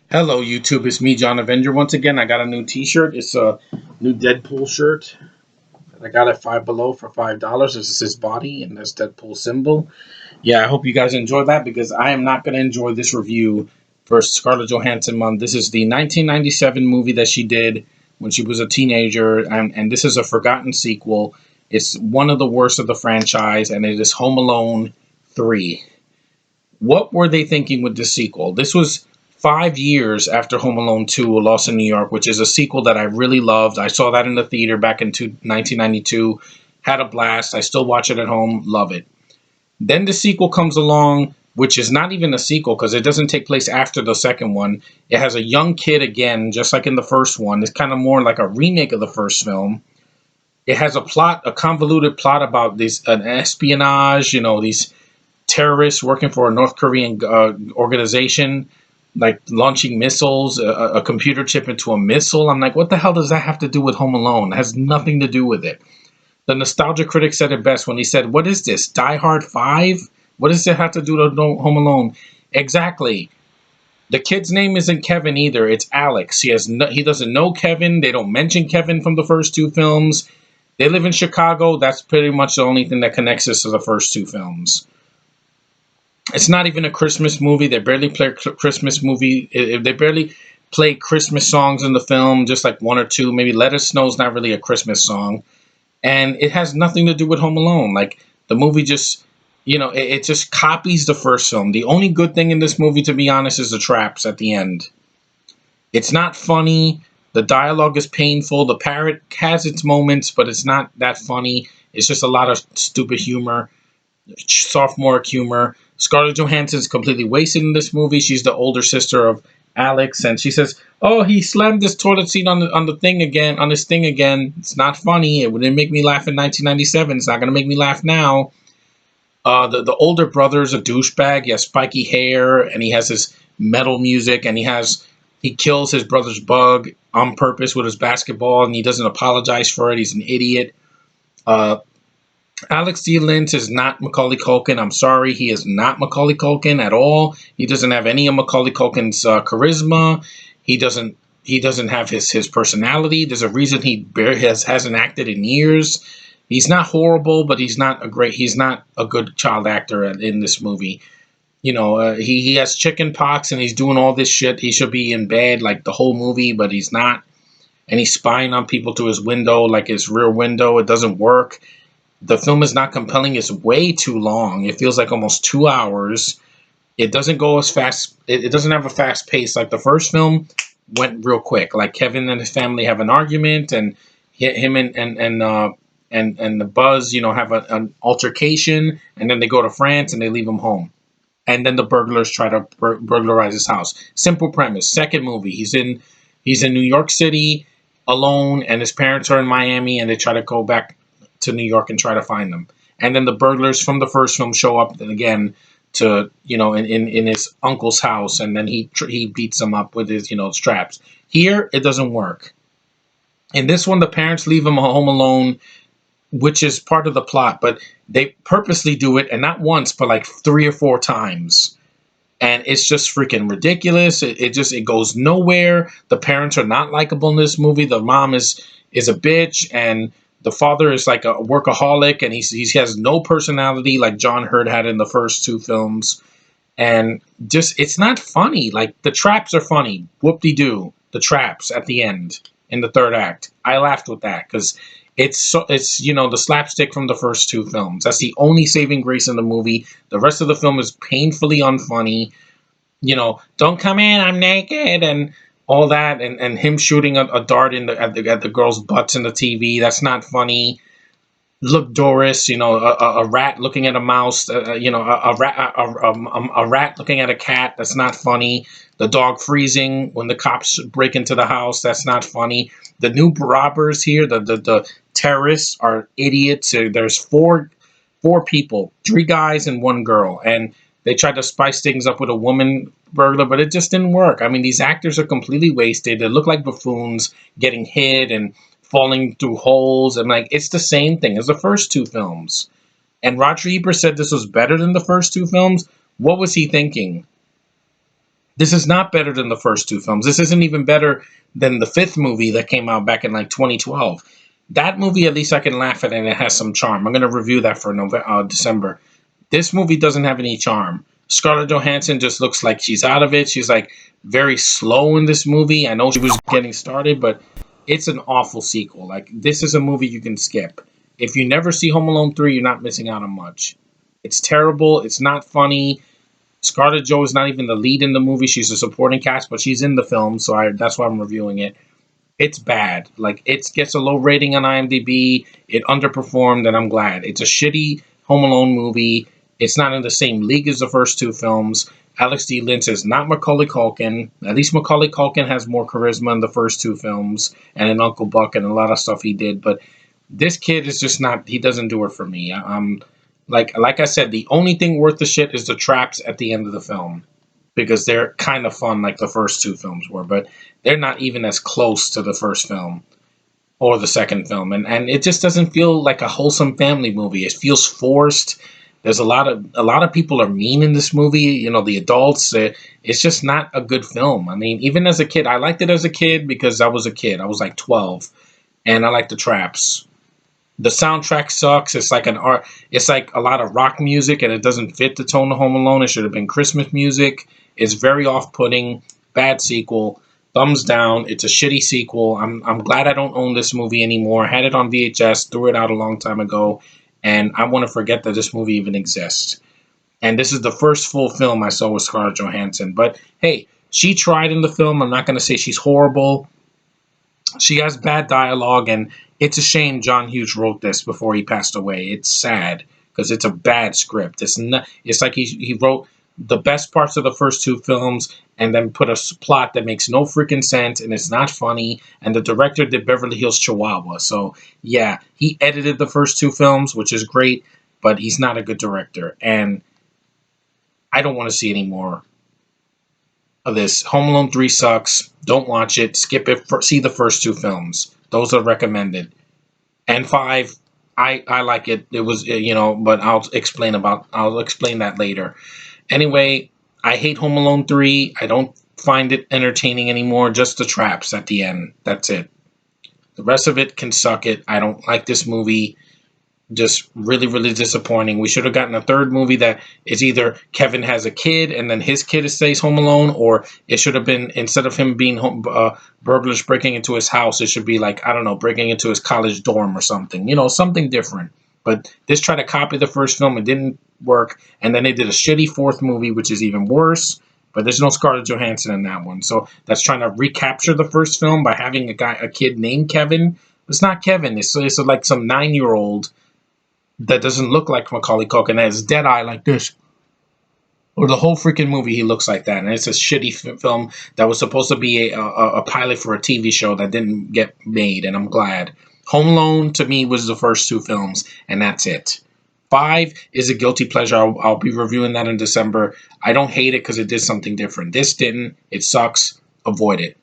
Hello, YouTube. It's me, John Avenger. Once again, I got a new T-shirt. It's a new Deadpool shirt. I got it Five Below for $5. This is his body and this Deadpool symbol. Yeah, I hope you guys enjoy that because I am not going to enjoy this review for Scarlett Johansson month. This is the 1997 movie that she did when she was a teenager, and this is a forgotten sequel. It's one of the worst of the franchise, and it is Home Alone 3. What were they thinking with this sequel? This was 5 years after Home Alone 2, A Lost in New York, which is a sequel that I really loved. I saw that in the theater back in 1992. Had a blast. I still watch it at home. Love it. Then the sequel comes along, which is not even a sequel because it doesn't take place after the second one. It has a young kid again, just like in the first one. It's kind of more like a remake of the first film. It has a convoluted plot about an espionage, these terrorists working for a North Korean organization, like launching missiles, a computer chip into a missile. I'm like, what the hell does that have to do with Home Alone? It has nothing to do with it. The nostalgia critic said it best when he said, "What is this? Die Hard 5? What does it have to do with Home Alone?" Exactly. The kid's name isn't Kevin either. It's Alex. He doesn't know Kevin. They don't mention Kevin from the first two films. They live in Chicago. That's pretty much the only thing that connects us to the first two films. It's not even a Christmas movie. They barely play Christmas movie. They barely play Christmas songs in the film, just like one or two. Maybe Let It Snow is not really a Christmas song. And it has nothing to do with Home Alone. Like, the movie just, it just copies the first film. The only good thing in this movie, to be honest, is the traps at the end. It's not funny. The dialogue is painful. The parrot has its moments, but it's not that funny. It's just a lot of stupid humor, sophomore humor. Scarlett Johansson's completely wasted in this movie. She's the older sister of Alex, and she says, "Oh, he slammed this toilet seat on the thing again, on this thing again. It's not funny. It wouldn't make me laugh in 1997. It's not gonna make me laugh now." The older brother's a douchebag. He has spiky hair, and he has his metal music, and he kills his brother's bug on purpose with his basketball, and he doesn't apologize for it. He's an idiot. Uh, Alex D. Lynch is not Macaulay Culkin. I'm sorry, he is not Macaulay Culkin at all. He doesn't have any of Macaulay Culkin's charisma. He doesn't. He doesn't have his personality. There's a reason he hasn't acted in years. He's not horrible, but he's not a great. He's not a good child actor in this movie. He has chicken pox and he's doing all this shit. He should be in bed like the whole movie, but he's not. And he's spying on people through his window, like his rear window. It doesn't work. The film is not compelling. It's way too long. It feels like almost 2 hours. It doesn't go as fast. It doesn't have a fast pace like the first film. Went real quick. Like Kevin and his family have an argument, and him and the Buzz, have an altercation, and then they go to France and they leave him home. And then the burglars try to burglarize his house. Simple premise. Second movie, he's in New York City alone, and his parents are in Miami, and they try to go back to New York and try to find them. And then the burglars from the first film show up again to in his uncle's house, and then he beats them up with his straps. Here it doesn't work. In this one, the parents leave him home alone, which is part of the plot, but they purposely do it, and not once, but like 3 or 4 times. And it's just freaking ridiculous. It goes nowhere. The parents are not likable in this movie. The mom is a bitch, and the father is like a workaholic, and he has no personality like John Hurt had in the first two films. And just it's not funny. Like, the traps are funny. Whoop-de-doo. The traps at the end in the third act. I laughed with that because it's the slapstick from the first two films. That's the only saving grace in the movie. The rest of the film is painfully unfunny. Don't come in, I'm naked, and all that, and him shooting a dart at the girls' butts in the TV. That's not funny. Look, Doris, a rat looking at a mouse, a rat looking at a cat. That's not funny. The dog freezing when the cops break into the house. That's not funny. The new robbers here, the terrorists are idiots. There's four people, 3 guys and 1 girl, and they tried to spice things up with a woman burglar, but it just didn't work. I mean, these actors are completely wasted. They look like buffoons getting hit and falling through holes, and like it's the same thing as the first two films. And Roger Ebert said this was better than the first two films. What was he thinking? This is not better than the first two films. This isn't even better than the fifth movie that came out back in like 2012. That movie, at least I can laugh at it and it has some charm. I'm going to review that for December. This movie doesn't have any charm. Scarlett Johansson just looks like she's out of it. She's like very slow in this movie. I know she was getting started, but it's an awful sequel. Like, this is a movie you can skip. If you never see Home Alone 3, you're not missing out on much. It's terrible. It's not funny. Scarlett Jo is not even the lead in the movie. She's a supporting cast, but she's in the film, so that's why I'm reviewing it. It's bad. Like, it gets a low rating on IMDb. It underperformed, and I'm glad. It's a shitty Home Alone movie. It's not in the same league as the first two films. Alex D. Lynch is not Macaulay Culkin. At least Macaulay Culkin has more charisma in the first two films, and in Uncle Buck and a lot of stuff he did. But this kid is just not. He doesn't do it for me. I'm like I said, the only thing worth the shit is the traps at the end of the film, because they're kind of fun like the first two films were, but they're not even as close to the first film or the second film. And it just doesn't feel like a wholesome family movie. It feels forced. There's a lot of people are mean in this movie. You know, the adults. It's just not a good film. I mean, even as a kid, I liked it as a kid because I was a kid. I was like 12, and I liked the traps. The soundtrack sucks. It's like an art. It's like a lot of rock music, and it doesn't fit the tone of Home Alone. It should have been Christmas music. It's very off-putting. Bad sequel. Thumbs down. It's a shitty sequel. I'm glad I don't own this movie anymore. I had it on VHS. Threw it out a long time ago, and I want to forget that this movie even exists. And this is the first full film I saw with Scarlett Johansson. But hey, she tried in the film. I'm not going to say she's horrible. She has bad dialogue, and it's a shame John Hughes wrote this before he passed away. It's sad because it's a bad script. It's like he wrote the best parts of the first two films and then put a plot that makes no freaking sense, and it's not funny. And the director did Beverly Hills Chihuahua. So yeah, he edited the first two films, which is great, but he's not a good director. And I don't want to see any more of this. Home Alone 3 sucks. Don't watch it. Skip it. See the first two films. Those are recommended. And 5, I like it. It was, but I'll explain that later. Anyway, I hate Home Alone 3. I don't find it entertaining anymore. Just the traps at the end. That's it. The rest of it can suck it. I don't like this movie. Just really, really disappointing. We should have gotten a third movie that is either Kevin has a kid and then his kid stays home alone, or it should have been, instead of him being burglars breaking into his house, it should be like, I don't know, breaking into his college dorm or something. Something different. But this tried to copy the first film. It didn't work. And then they did a shitty fourth movie, which is even worse. But there's no Scarlett Johansson in that one. So that's trying to recapture the first film by having a kid named Kevin. It's not Kevin. It's like some 9-year-old that doesn't look like Macaulay Culkin, that has dead eye like this. Or the whole freaking movie, he looks like that. And it's a shitty film that was supposed to be a pilot for a TV show that didn't get made, and I'm glad. Home Alone, to me, was the first two films, and that's it. 5 is a guilty pleasure. I'll be reviewing that in December. I don't hate it because it did something different. This didn't. It sucks. Avoid it.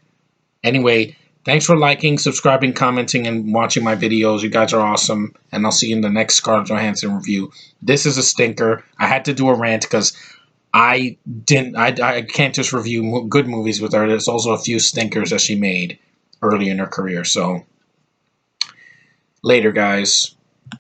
Anyway, thanks for liking, subscribing, commenting, and watching my videos. You guys are awesome. And I'll see you in the next Scarlett Johansson review. This is a stinker. I had to do a rant because I can't just review good movies with her. There's also a few stinkers that she made early in her career. So, later, guys.